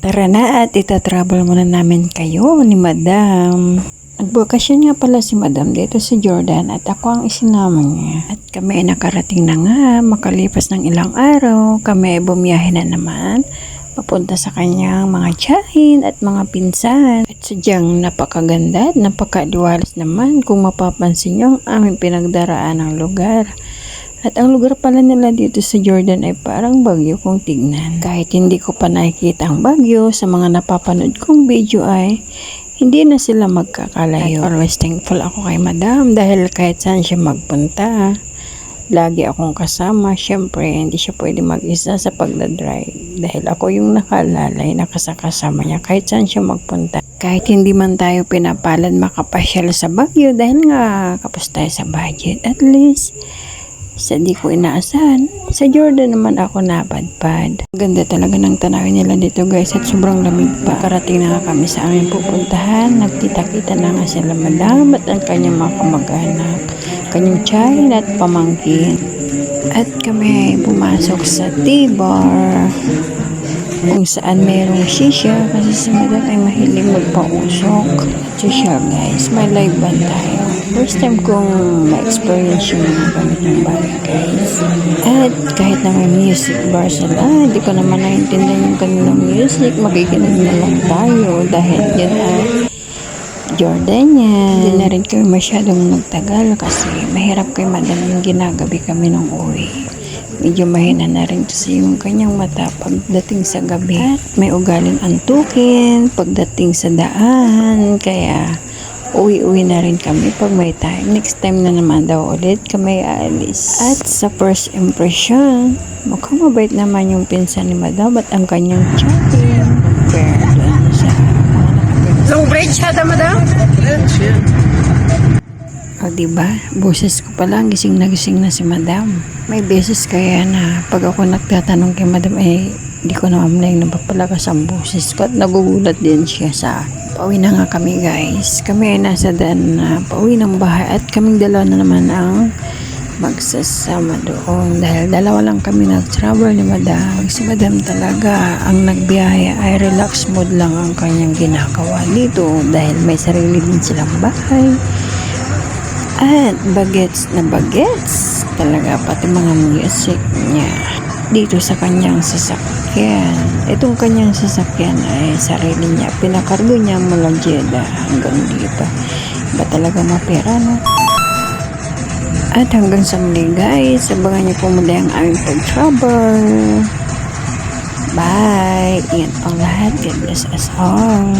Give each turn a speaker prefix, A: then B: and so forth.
A: Tara na at itatravel muna namin kayo ni Madam. Nagbakasyon nga pala si Madam dito sa Jordan at ako ang isinama niya. At kami ay nakarating na nga, makalipas ng ilang araw, kami ay bumiyahe na naman papunta sa kanyang mga tiyahin at mga pinsan. At sadyang napakaganda at napakaliwalas naman kung mapapansin niyo ang aming pinagdaraan ng lugar. At ang lugar pala nila dito sa Jordan ay parang bagyo kung tignan. Kahit hindi ko pa nakikita ang bagyo, sa mga napapanood kong video ay hindi na sila magkakalayo. At always thankful ako kay Madam dahil kahit saan siya magpunta, lagi akong kasama. Siyempre, hindi siya pwede mag-isa sa pagdadrive dahil ako yung nakalalay, nakasakasama niya kahit saan siya magpunta. Kahit hindi man tayo pinapalad makapasyal sa Baguio dahil nga kapos tayo sa budget, at least sa di ko inaasahan, sa Jordan naman ako napadpad. Ganda talaga ng tanawin nila dito guys at sobrang lamig pa. Karating na nga kami sa aming pupuntahan, nagkita-kita na nga sila Madam at ang kanyang mga kamag-anak, kanyang tiyahin at pamangkin. At kami ay pumasok sa T-bar kung saan mayroong shisha kasi si Madam ay mahilig magpausok. At siya guys, may live band tayo. First time kong ma-experience yung mga ganitong bagay guys. At kahit na may music bar sila, hindi ko naman naintindihan yung kanilang music. Makikinig na lang tayo dahil yan ay Jordania. Hindi na rin kami masyadong nagtagal kasi mahirap kay Madam yung ginagabi kami nung uwi. Medyo mahina na rin kasi yung kanyang mata pagdating sa gabi. At may ugaling antukin pagdating sa daan. Kaya uwi-uwi na rin kami pag may time. Next time na naman daw ulit kami aalis. At sa first impression, mukhang mabait naman yung pinsan ni Madam at ang kanyang chatting. Compare doon sa mga nakapagod.
B: Long bridge hata, Madam?
A: O diba, boses ko pala, gising na si Madam. May beses kaya na pag ako nagtatanong kay Madam di ko na mamlayang napapalakas ang boses ko at nagugulat din siya sa akin. Pauwi na nga kami guys. Kami ay nasa daan na pauwi ng bahay at kaming dalawa na naman ang magsasama doon dahil dalawa lang kami nag-travel ni Madam. Si Madam talaga ang nagbiyahe ay relax mode lang ang kanyang ginagawa dito dahil may sarili din silang bahay. At bagets na bagets talaga pati mga music niya dito sa kanyang sasakyan. Itong kanyang sasakyan ay sarili niya. Pinakargo niya mula Jeddah hanggang dito. Ba talaga mapera, no? At hanggang sa muli guys, abangan niyo po muli ang aming pag-travel. Bye! Ingat pang lahat. God bless us all.